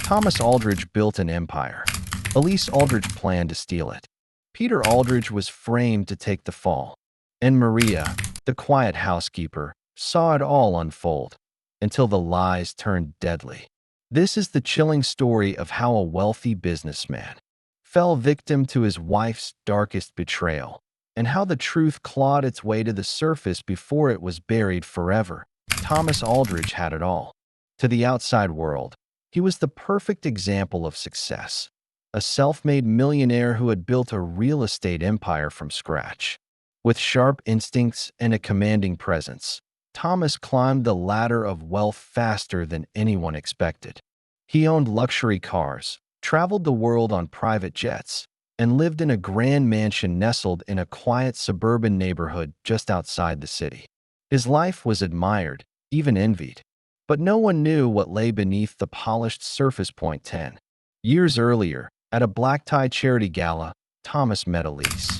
Thomas Aldridge built an empire. Elise Aldridge planned to steal it. Peter Aldridge was framed to take the fall. And Maria, the quiet housekeeper, saw it all unfold until the lies turned deadly. This is the chilling story of how a wealthy businessman fell victim to his wife's darkest betrayal, and how the truth clawed its way to the surface before it was buried forever. Thomas Aldridge had it all. To the outside world, he was the perfect example of success, a self-made millionaire who had built a real estate empire from scratch. With sharp instincts and a commanding presence, Thomas climbed the ladder of wealth faster than anyone expected. He owned luxury cars, traveled the world on private jets, and lived in a grand mansion nestled in a quiet suburban neighborhood just outside the city. His life was admired, even envied, but no one knew what lay beneath the polished surface. 10 years earlier, at a black-tie charity gala, Thomas met Elise.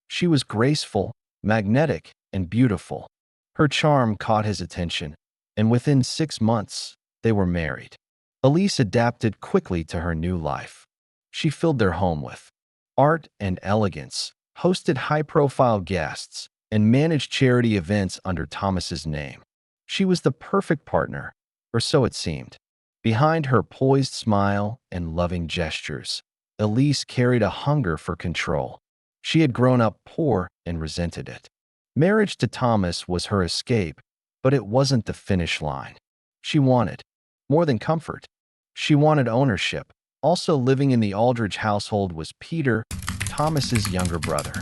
She was graceful, magnetic, and beautiful. Her charm caught his attention, and within 6 months, they were married. Elise adapted quickly to her new life. She filled their home with art and elegance, hosted high-profile guests, and managed charity events under Thomas's name. She was the perfect partner, or so it seemed. Behind her poised smile and loving gestures, Elise carried a hunger for control. She had grown up poor and resented it. Marriage to Thomas was her escape, but it wasn't the finish line. She wanted more than comfort. She wanted ownership. Also living in the Aldridge household was Peter, Thomas's younger brother.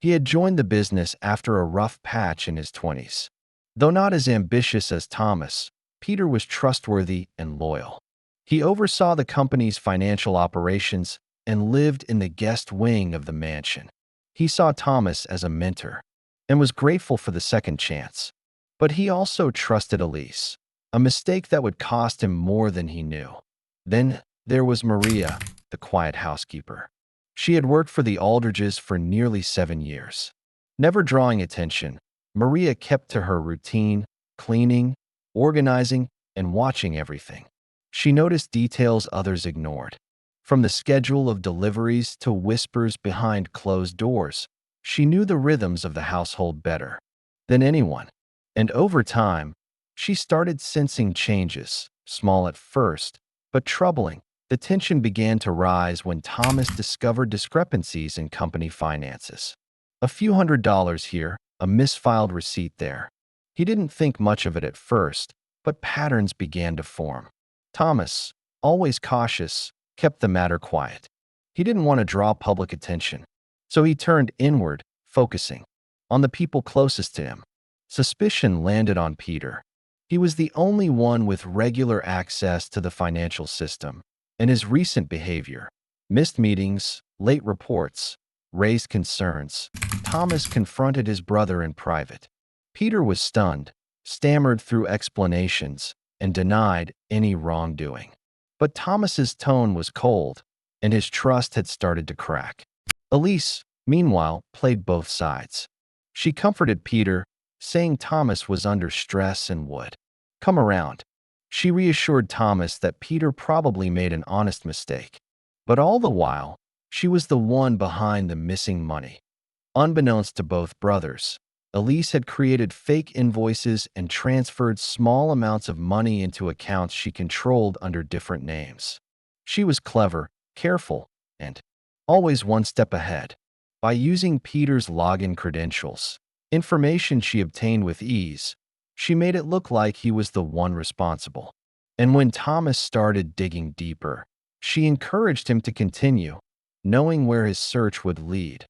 He had joined the business after a rough patch in his 20s. Though not as ambitious as Thomas, Peter was trustworthy and loyal. He oversaw the company's financial operations and lived in the guest wing of the mansion. He saw Thomas as a mentor and was grateful for the second chance. But he also trusted Elise, a mistake that would cost him more than he knew. Then there was Maria, the quiet housekeeper. She had worked for the Aldridges for nearly 7 years. Never drawing attention, Maria kept to her routine, cleaning, organizing, and watching everything. She noticed details others ignored. From the schedule of deliveries to whispers behind closed doors, she knew the rhythms of the household better than anyone. And over time, she started sensing changes, small at first, but troubling. The tension began to rise when Thomas discovered discrepancies in company finances. A few $100s here, a misfiled receipt there. He didn't think much of it at first, but patterns began to form. Thomas, always cautious, kept the matter quiet. He didn't want to draw public attention, so he turned inward, focusing on the people closest to him. Suspicion landed on Peter. He was the only one with regular access to the financial system, and his recent behavior, missed meetings, late reports, raised concerns. Thomas confronted his brother in private. Peter was stunned, stammered through explanations, and denied any wrongdoing. But Thomas's tone was cold, and his trust had started to crack. Elise, meanwhile, played both sides. She comforted Peter, saying Thomas was under stress and would come around. She reassured Thomas that Peter probably made an honest mistake. But all the while, she was the one behind the missing money. Unbeknownst to both brothers, Elise had created fake invoices and transferred small amounts of money into accounts she controlled under different names. She was clever, careful, and always one step ahead. By using Peter's login credentials, information she obtained with ease, she made it look like he was the one responsible. And when Thomas started digging deeper, she encouraged him to continue, knowing where his search would lead.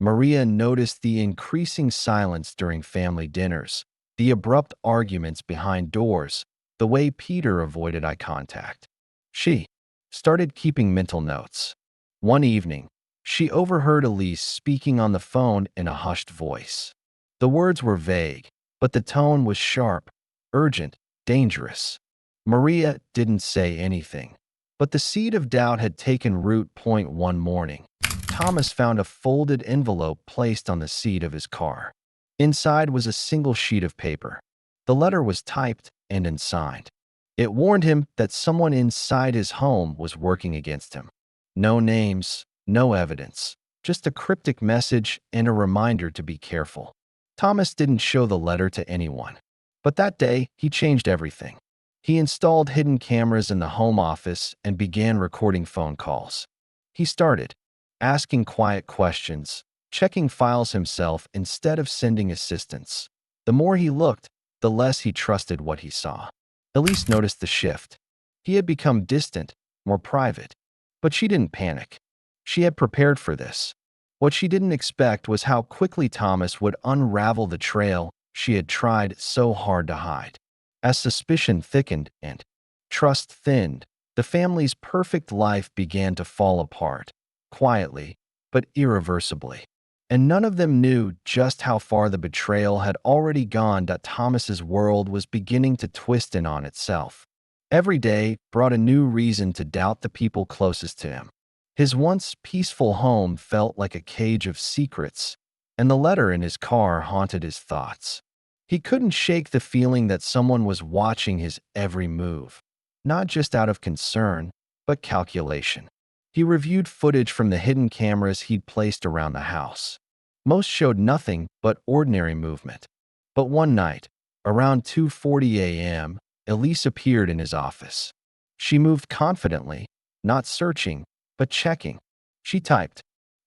Maria noticed the increasing silence during family dinners, the abrupt arguments behind doors, the way Peter avoided eye contact. She started keeping mental notes. One evening, she overheard Elise speaking on the phone in a hushed voice. The words were vague, but the tone was sharp, urgent, dangerous. Maria didn't say anything, but the seed of doubt had taken root. One morning, Thomas found a folded envelope placed on the seat of his car. Inside was a single sheet of paper. The letter was typed and unsigned. It warned him that someone inside his home was working against him. No names, no evidence, just a cryptic message and a reminder to be careful. Thomas didn't show the letter to anyone. But that day, he changed everything. He installed hidden cameras in the home office and began recording phone calls. He started asking quiet questions, checking files himself instead of sending assistants. The more he looked, the less he trusted what he saw. Elise noticed the shift. He had become distant, more private. But she didn't panic. She had prepared for this. What she didn't expect was how quickly Thomas would unravel the trail she had tried so hard to hide. As suspicion thickened and trust thinned, the family's perfect life began to fall apart, quietly but irreversibly. And none of them knew just how far the betrayal had already gone that Thomas's world was beginning to twist in on itself. Every day brought a new reason to doubt the people closest to him. His once peaceful home felt like a cage of secrets, and the letter in his car haunted his thoughts. He couldn't shake the feeling that someone was watching his every move, not just out of concern, but calculation. He reviewed footage from the hidden cameras he'd placed around the house. Most showed nothing but ordinary movement. But one night, around 2:40 a.m., Elise appeared in his office. She moved confidently, not searching, but checking. She typed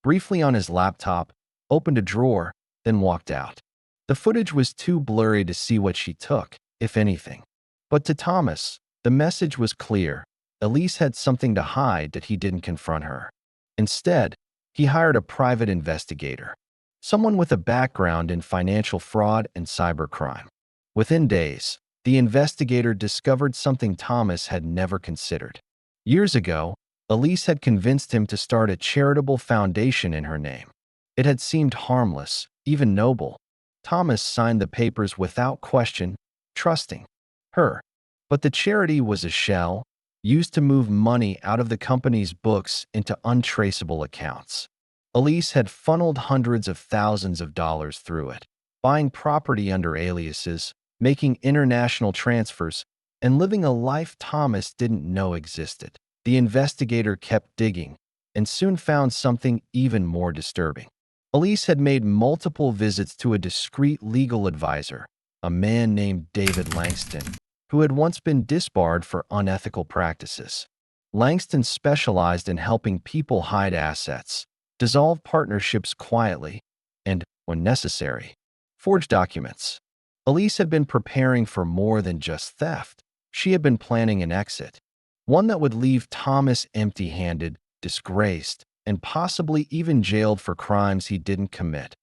briefly on his laptop, opened a drawer, then walked out. The footage was too blurry to see what she took, if anything. But to Thomas, the message was clear. Elise had something to hide that he didn't confront her. Instead, he hired a private investigator, someone with a background in financial fraud and cybercrime. Within days, the investigator discovered something Thomas had never considered. Years ago, Elise had convinced him to start a charitable foundation in her name. It had seemed harmless, even noble. Thomas signed the papers without question, trusting her. But the charity was a shell, used to move money out of the company's books into untraceable accounts. Elise had funneled hundreds of thousands of dollars through it, buying property under aliases, making international transfers, and living a life Thomas didn't know existed. The investigator kept digging and soon found something even more disturbing. Elise had made multiple visits to a discreet legal advisor, a man named David Langston, who had once been disbarred for unethical practices. Langston specialized in helping people hide assets, dissolve partnerships quietly, and, when necessary, forge documents. Elise had been preparing for more than just theft. She had been planning an exit, one that would leave Thomas empty-handed, disgraced, and possibly even jailed for crimes he didn't commit.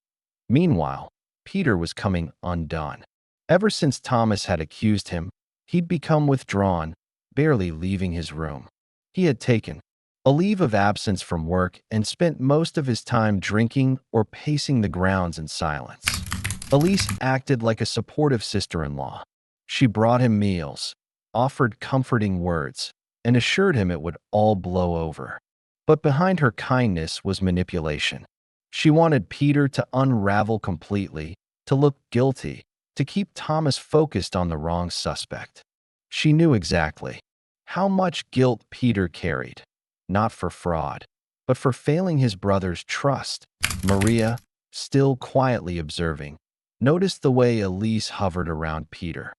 Meanwhile, Peter was coming undone. Ever since Thomas had accused him, he'd become withdrawn, barely leaving his room. He had taken a leave of absence from work and spent most of his time drinking or pacing the grounds in silence. Elise acted like a supportive sister-in-law. She brought him meals, offered comforting words, and assured him it would all blow over. But behind her kindness was manipulation. She wanted Peter to unravel completely, to look guilty, to keep Thomas focused on the wrong suspect. She knew exactly how much guilt Peter carried, not for fraud, but for failing his brother's trust. Maria, still quietly observing, noticed the way Elise hovered around Peter,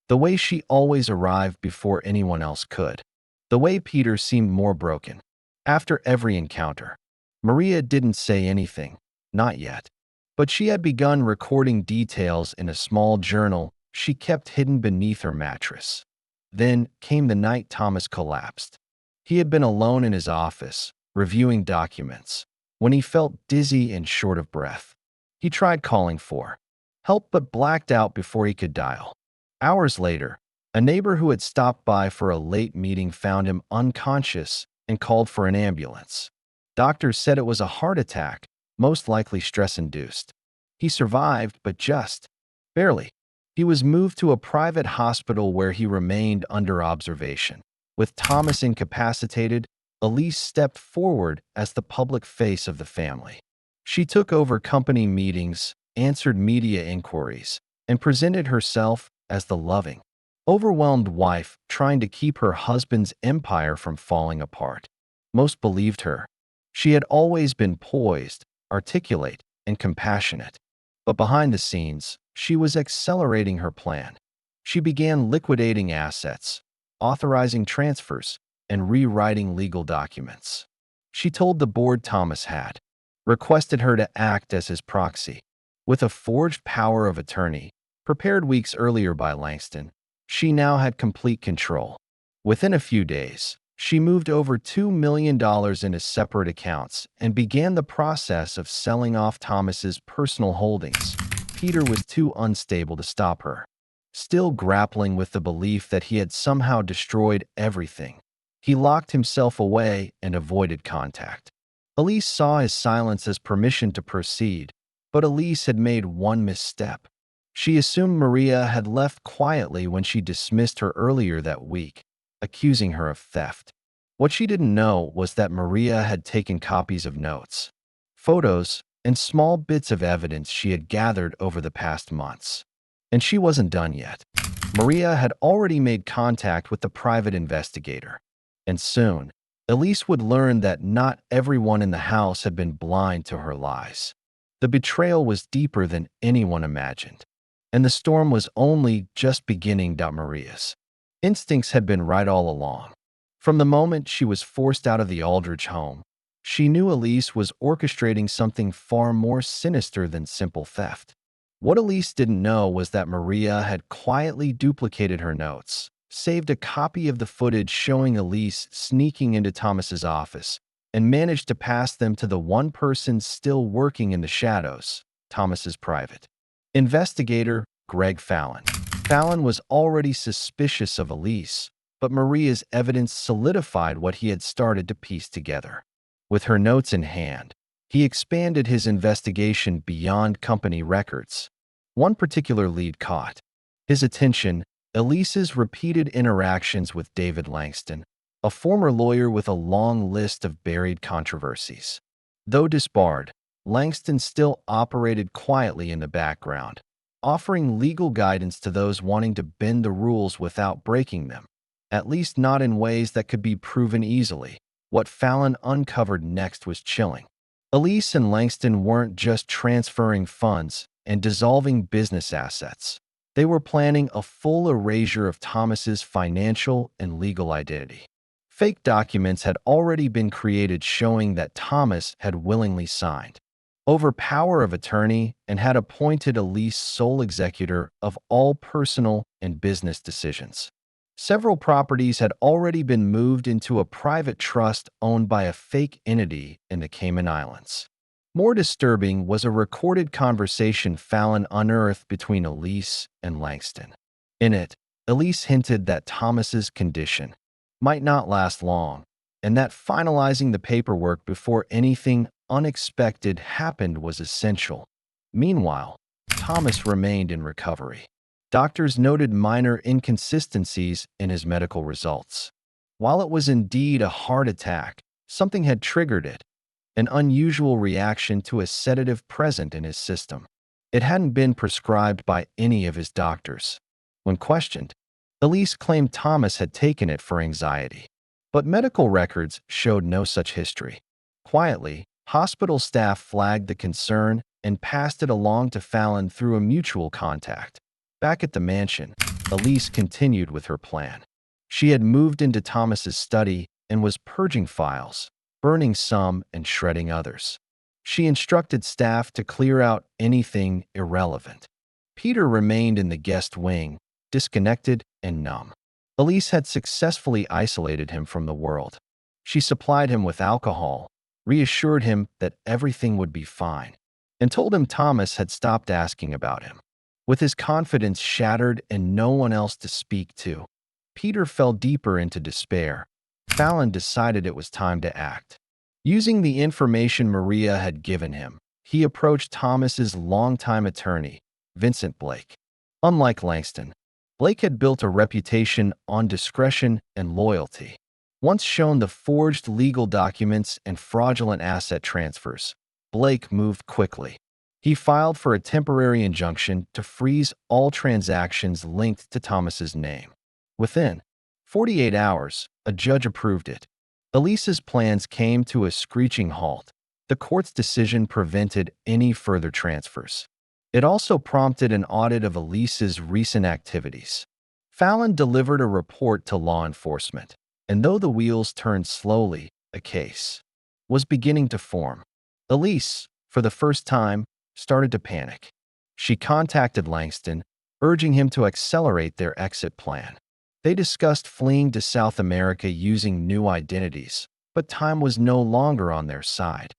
the way she always arrived before anyone else could, the way Peter seemed more broken. After every encounter, Maria didn't say anything, not yet, but she had begun recording details in a small journal she kept hidden beneath her mattress. Then came the night Thomas collapsed. He had been alone in his office, reviewing documents, when he felt dizzy and short of breath. He tried calling for help but blacked out before he could dial. Hours later, a neighbor who had stopped by for a late meeting found him unconscious and called for an ambulance. Doctors said it was a heart attack, most likely stress-induced. He survived, but just barely. He was moved to a private hospital where he remained under observation. With Thomas incapacitated, Elise stepped forward as the public face of the family. She took over company meetings, answered media inquiries, and presented herself as the loving, overwhelmed wife trying to keep her husband's empire from falling apart. Most believed her. She had always been poised, articulate, and compassionate. But behind the scenes, she was accelerating her plan. She began liquidating assets, authorizing transfers, and rewriting legal documents. She told the board Thomas had requested her to act as his proxy. With a forged power of attorney, prepared weeks earlier by Langston, she now had complete control. Within a few days, she moved over $2 million into separate accounts and began the process of selling off Thomas's personal holdings. Peter was too unstable to stop her. Still grappling with the belief that he had somehow destroyed everything, he locked himself away and avoided contact. Elise saw his silence as permission to proceed, but Elise had made one misstep. She assumed Maria had left quietly when she dismissed her earlier that week, accusing her of theft. What she didn't know was that Maria had taken copies of notes, photos, and small bits of evidence she had gathered over the past months. And she wasn't done yet. Maria had already made contact with the private investigator. And soon, Elise would learn that not everyone in the house had been blind to her lies. The betrayal was deeper than anyone imagined, and the storm was only just beginning. Maria's instincts had been right all along. From the moment she was forced out of the Aldrich home, she knew Elise was orchestrating something far more sinister than simple theft. What Elise didn't know was that Maria had quietly duplicated her notes, saved a copy of the footage showing Elise sneaking into Thomas's office, and managed to pass them to the one person still working in the shadows, Thomas's private investigator, Greg Fallon. Fallon was already suspicious of Elise, but Maria's evidence solidified what he had started to piece together. With her notes in hand, he expanded his investigation beyond company records. One particular lead caught his attention: Elise's repeated interactions with David Langston, a former lawyer with a long list of buried controversies. Though disbarred, Langston still operated quietly in the background, offering legal guidance to those wanting to bend the rules without breaking them, at least not in ways that could be proven easily. What Fallon uncovered next was chilling. Elise and Langston weren't just transferring funds and dissolving business assets. They were planning a full erasure of Thomas's financial and legal identity. Fake documents had already been created showing that Thomas had willingly signed over power of attorney and had appointed Elise sole executor of all personal and business decisions. Several properties had already been moved into a private trust owned by a fake entity in the Cayman Islands. More disturbing was a recorded conversation Fallon unearthed between Elise and Langston. In it, Elise hinted that Thomas's condition might not last long, and that finalizing the paperwork before anything unexpected happened was essential. Meanwhile, Thomas remained in recovery. Doctors noted minor inconsistencies in his medical results. While it was indeed a heart attack, something had triggered it, an unusual reaction to a sedative present in his system. It hadn't been prescribed by any of his doctors. When questioned, Elise claimed Thomas had taken it for anxiety, but medical records showed no such history. Quietly, hospital staff flagged the concern and passed it along to Fallon through a mutual contact. Back at the mansion, Elise continued with her plan. She had moved into Thomas's study and was purging files, burning some and shredding others. She instructed staff to clear out anything irrelevant. Peter remained in the guest wing, disconnected and numb. Elise had successfully isolated him from the world. She supplied him with alcohol, reassured him that everything would be fine, and told him Thomas had stopped asking about him. With his confidence shattered and no one else to speak to, Peter fell deeper into despair. Fallon decided it was time to act. Using the information Maria had given him, he approached Thomas's longtime attorney, Vincent Blake. Unlike Langston, Blake had built a reputation on discretion and loyalty. Once shown the forged legal documents and fraudulent asset transfers, Blake moved quickly. He filed for a temporary injunction to freeze all transactions linked to Thomas's name. Within 48 hours, a judge approved it. Elise's plans came to a screeching halt. The court's decision prevented any further transfers. It also prompted an audit of Elise's recent activities. Fallon delivered a report to law enforcement, and though the wheels turned slowly, a case was beginning to form. Elise, for the first time, started to panic. She contacted Langston, urging him to accelerate their exit plan. They discussed fleeing to South America using new identities, but time was no longer on their side.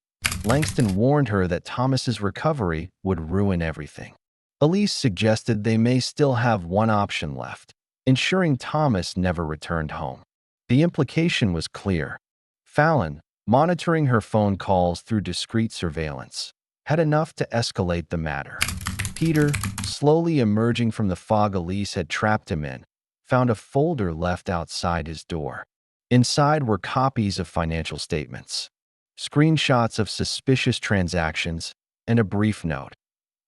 Langston warned her that Thomas's recovery would ruin everything. Elise suggested they may still have one option left, ensuring Thomas never returned home. The implication was clear. Fallon, monitoring her phone calls through discreet surveillance, had enough to escalate the matter. Peter, slowly emerging from the fog Elise had trapped him in, found a folder left outside his door. Inside were copies of financial statements, screenshots of suspicious transactions, and a brief note.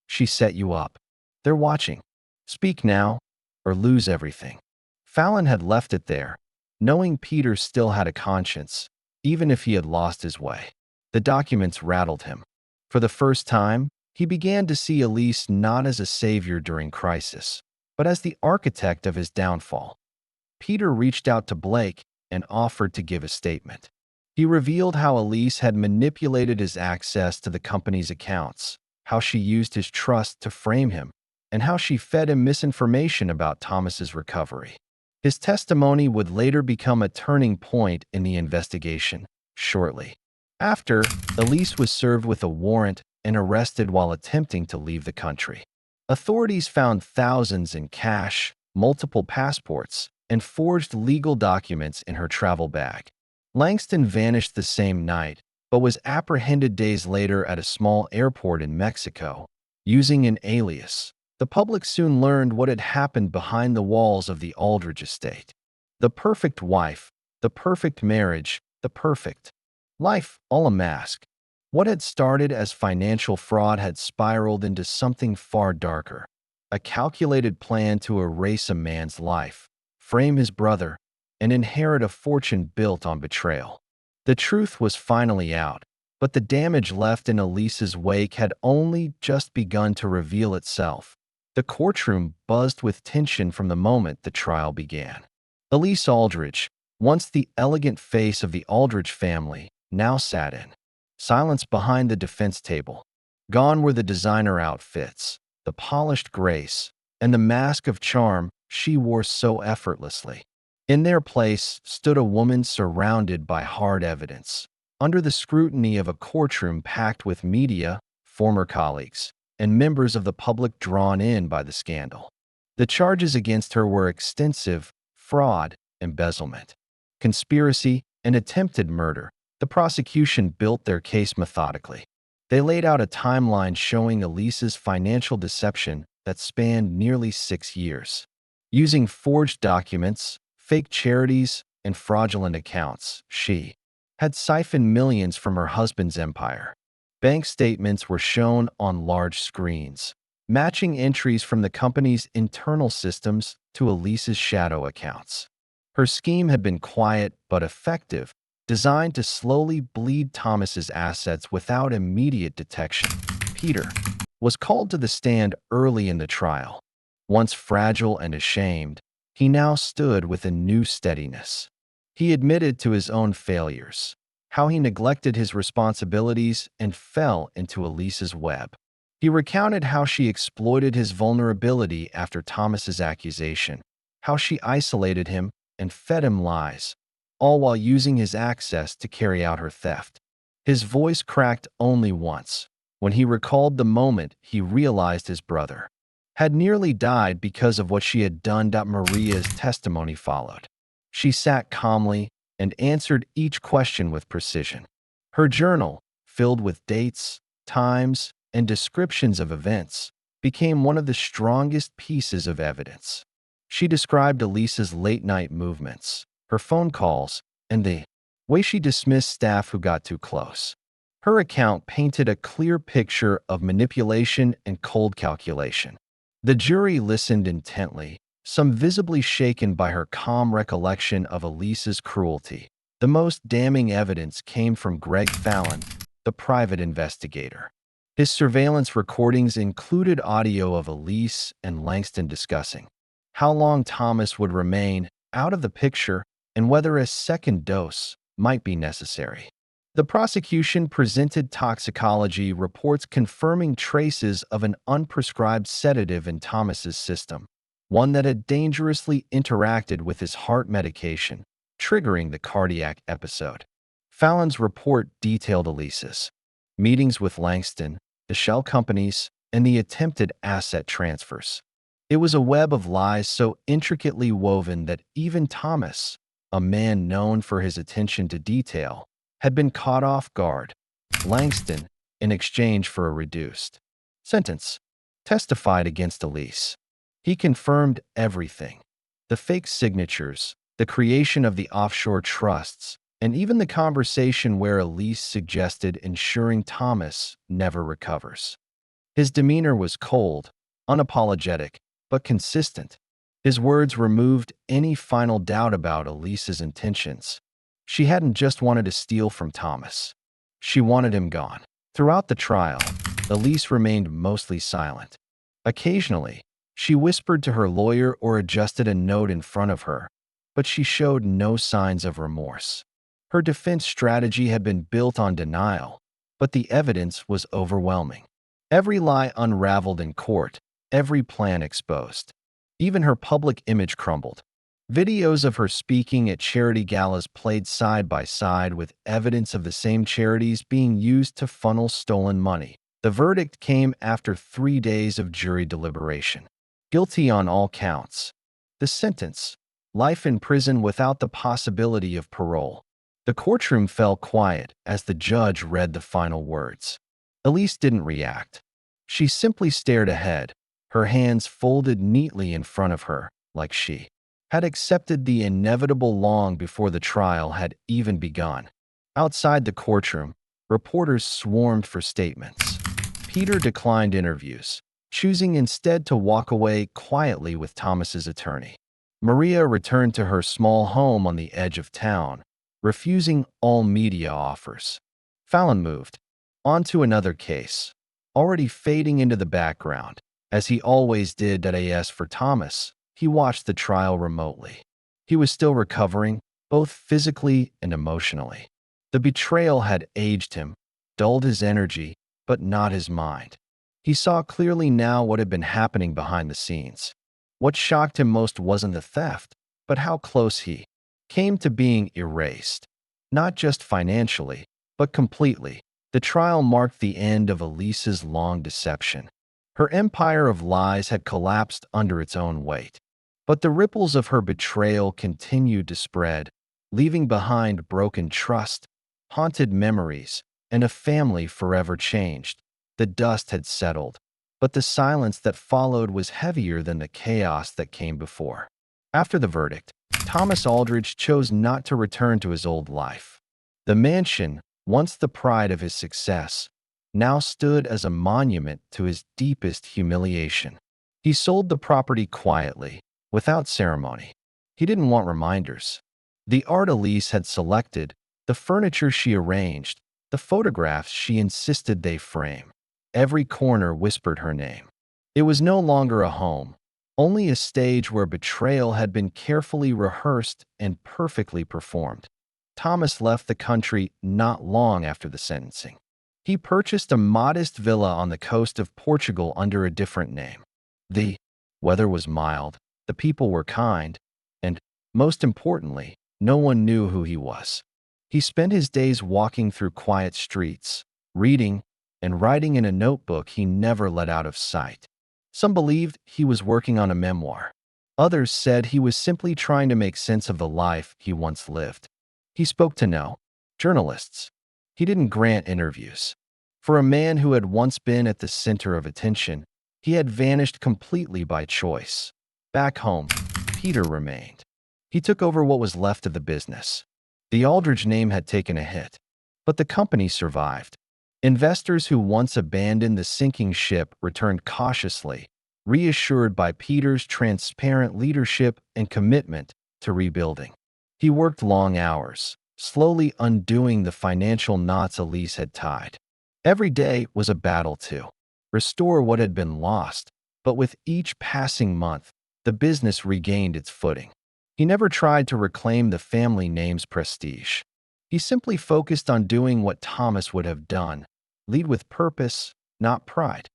"She set you up. They're watching. Speak now, or lose everything." Fallon had left it there, knowing Peter still had a conscience, even if he had lost his way. The documents rattled him. For the first time, he began to see Elise not as a savior during crisis, but as the architect of his downfall. Peter reached out to Blake and offered to give a statement. He revealed how Elise had manipulated his access to the company's accounts, how she used his trust to frame him, and how she fed him misinformation about Thomas's recovery. His testimony would later become a turning point in the investigation. Shortly after, Elise was served with a warrant and arrested while attempting to leave the country. Authorities found thousands in cash, multiple passports, and forged legal documents in her travel bag. Langston vanished the same night, but was apprehended days later at a small airport in Mexico, using an alias. The public soon learned what had happened behind the walls of the Aldridge estate. The perfect wife, the perfect marriage, the perfect life, all a mask. What had started as financial fraud had spiraled into something far darker. A calculated plan to erase a man's life, frame his brother, and inherit a fortune built on betrayal. The truth was finally out, but the damage left in Elise's wake had only just begun to reveal itself. The courtroom buzzed with tension from the moment the trial began. Elise Aldridge, once the elegant face of the Aldridge family, now sat in silence behind the defense table. Gone were the designer outfits, the polished grace, and the mask of charm she wore so effortlessly. In their place stood a woman surrounded by hard evidence, under the scrutiny of a courtroom packed with media, former colleagues, and members of the public drawn in by the scandal. The charges against her were extensive: fraud, embezzlement, conspiracy, and attempted murder. The prosecution built their case methodically. They laid out a timeline showing Elise's financial deception that spanned nearly 6 years. Using forged documents, fake charities, and fraudulent accounts, she had siphoned millions from her husband's empire. Bank statements were shown on large screens, matching entries from the company's internal systems to Elise's shadow accounts. Her scheme had been quiet but effective, designed to slowly bleed Thomas's assets without immediate detection. Peter was called to the stand early in the trial. Once fragile and ashamed, he now stood with a new steadiness. He admitted to his own failures, how he neglected his responsibilities and fell into Elise's web. He recounted how she exploited his vulnerability after Thomas's accusation, how she isolated him and fed him lies, all while using his access to carry out her theft. His voice cracked only once, when he recalled the moment he realized his brother had nearly died because of what she had done. Maria's testimony followed. She sat calmly and answered each question with precision. Her journal, filled with dates, times, and descriptions of events, became one of the strongest pieces of evidence. She described Elise's late-night movements, her phone calls, and the way she dismissed staff who got too close. Her account painted a clear picture of manipulation and cold calculation. The jury listened intently, some visibly shaken by her calm recollection of Elise's cruelty. The most damning evidence came from Greg Fallon, the private investigator. His surveillance recordings included audio of Elise and Langston discussing how long Thomas would remain out of the picture and whether a second dose might be necessary. The prosecution presented toxicology reports confirming traces of an unprescribed sedative in Thomas's system, one that had dangerously interacted with his heart medication, triggering the cardiac episode. Fallon's report detailed Elise's meetings with Langston, the shell companies, and the attempted asset transfers. It was a web of lies so intricately woven that even Thomas, a man known for his attention to detail, had been caught off guard. Langston, in exchange for a reduced sentence, testified against Elise. He confirmed everything: the fake signatures, the creation of the offshore trusts, and even the conversation where Elise suggested ensuring Thomas never recovers. His demeanor was cold, unapologetic, but consistent. His words removed any final doubt about Elise's intentions. She hadn't just wanted to steal from Thomas. She wanted him gone. Throughout the trial, Elise remained mostly silent. Occasionally, she whispered to her lawyer or adjusted a note in front of her, but she showed no signs of remorse. Her defense strategy had been built on denial, but the evidence was overwhelming. Every lie unraveled in court, every plan exposed. Even her public image crumbled. Videos of her speaking at charity galas played side by side with evidence of the same charities being used to funnel stolen money. The verdict came after 3 days of jury deliberation. Guilty on all counts. The sentence: life in prison without the possibility of parole. The courtroom fell quiet as the judge read the final words. Elise didn't react. She simply stared ahead, her hands folded neatly in front of her, like she had accepted the inevitable long before the trial had even begun. Outside the courtroom, reporters swarmed for statements. Peter declined interviews, choosing instead to walk away quietly with Thomas's attorney. Maria returned to her small home on the edge of town, refusing all media offers. Fallon moved on to another case, already fading into the background. As he always did. As for Thomas, he watched the trial remotely. He was still recovering, both physically and emotionally. The betrayal had aged him, dulled his energy, but not his mind. He saw clearly now what had been happening behind the scenes. What shocked him most wasn't the theft, but how close he came to being erased. Not just financially, but completely. The trial marked the end of Elise's long deception. Her empire of lies had collapsed under its own weight. But the ripples of her betrayal continued to spread, leaving behind broken trust, haunted memories, and a family forever changed. The dust had settled, but the silence that followed was heavier than the chaos that came before. After the verdict, Thomas Aldridge chose not to return to his old life. The mansion, once the pride of his success, now stood as a monument to his deepest humiliation. He sold the property quietly, without ceremony. He didn't want reminders. The art Elise had selected, the furniture she arranged, the photographs she insisted they frame. Every corner whispered her name. It was no longer a home, only a stage where betrayal had been carefully rehearsed and perfectly performed. Thomas left the country not long after the sentencing. He purchased a modest villa on the coast of Portugal under a different name. The weather was mild, the people were kind, and, most importantly, no one knew who he was. He spent his days walking through quiet streets, reading, and writing in a notebook he never let out of sight. Some believed he was working on a memoir. Others said he was simply trying to make sense of the life he once lived. He spoke to no journalists. He didn't grant interviews. For a man who had once been at the center of attention, he had vanished completely by choice. Back home, Peter remained. He took over what was left of the business. The Aldridge name had taken a hit, but the company survived. Investors who once abandoned the sinking ship returned cautiously, reassured by Peter's transparent leadership and commitment to rebuilding. He worked long hours, slowly undoing the financial knots Elise had tied. Every day was a battle to restore what had been lost, but with each passing month, the business regained its footing. He never tried to reclaim the family name's prestige. He simply focused on doing what Thomas would have done: lead with purpose, not pride.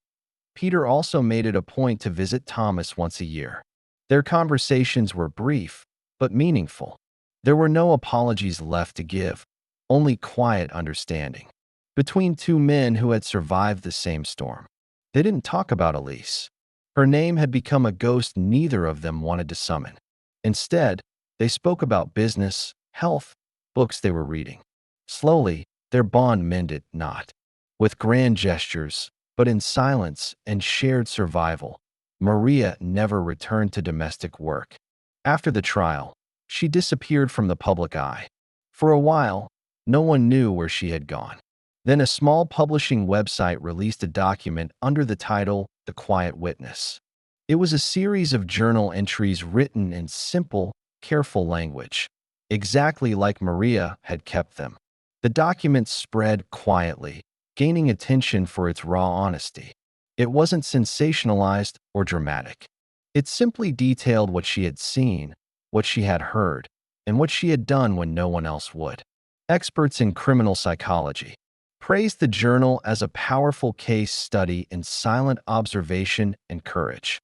Peter also made it a point to visit Thomas once a year. Their conversations were brief, but meaningful. There were no apologies left to give, only quiet understanding. Between two men who had survived the same storm. They didn't talk about Elise. Her name had become a ghost neither of them wanted to summon. Instead, they spoke about business, health, books they were reading. Slowly, their bond mended not with grand gestures, but in silence and shared survival. Maria never returned to domestic work. After the trial, she disappeared from the public eye. For a while, no one knew where she had gone. Then a small publishing website released a document under the title The Quiet Witness. It was a series of journal entries written in simple, careful language, exactly like Maria had kept them. The document spread quietly, gaining attention for its raw honesty. It wasn't sensationalized or dramatic. It simply detailed what she had seen, what she had heard, and what she had done when no one else would. Experts in criminal psychology praised the journal as a powerful case study in silent observation and courage.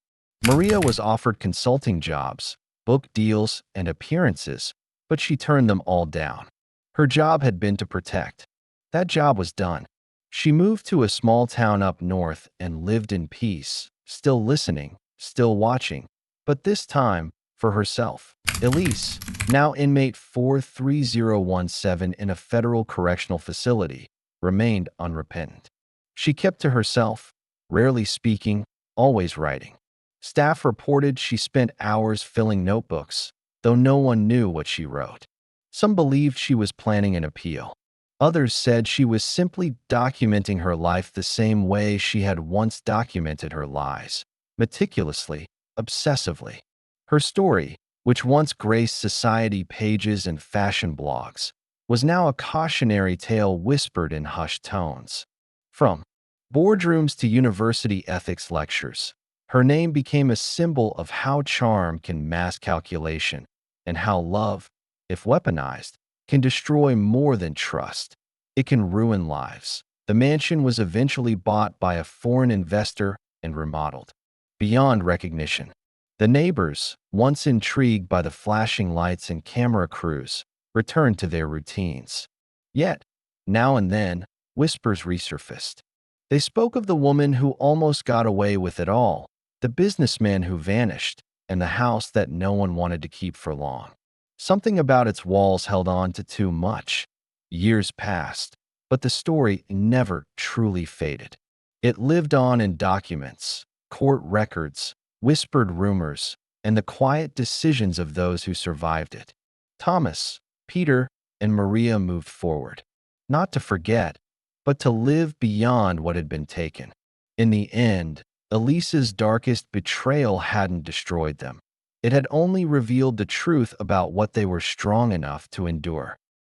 Maria was offered consulting jobs, book deals, and appearances, but she turned them all down. Her job had been to protect. That job was done. She moved to a small town up north and lived in peace, still listening, still watching, but this time for herself. Elise, now inmate 43017 in a federal correctional facility, remained unrepentant. She kept to herself, rarely speaking, always writing. Staff reported she spent hours filling notebooks, though no one knew what she wrote. Some believed she was planning an appeal. Others said she was simply documenting her life the same way she had once documented her lies, meticulously, obsessively. Her story, which once graced society pages and fashion blogs, was now a cautionary tale whispered in hushed tones. From boardrooms to university ethics lectures, her name became a symbol of how charm can mask calculation and how love, if weaponized, can destroy more than trust. It can ruin lives. The mansion was eventually bought by a foreign investor and remodeled. Beyond recognition, the neighbors, once intrigued by the flashing lights and camera crews, returned to their routines. Yet, now and then, whispers resurfaced. They spoke of the woman who almost got away with it all, the businessman who vanished, and the house that no one wanted to keep for long. Something about its walls held on to too much. Years passed, but the story never truly faded. It lived on in documents, court records, whispered rumors, and the quiet decisions of those who survived it. Thomas, Peter, and Maria moved forward, not to forget, but to live beyond what had been taken. In the end, Elise's darkest betrayal hadn't destroyed them. It had only revealed the truth about what they were strong enough to endure.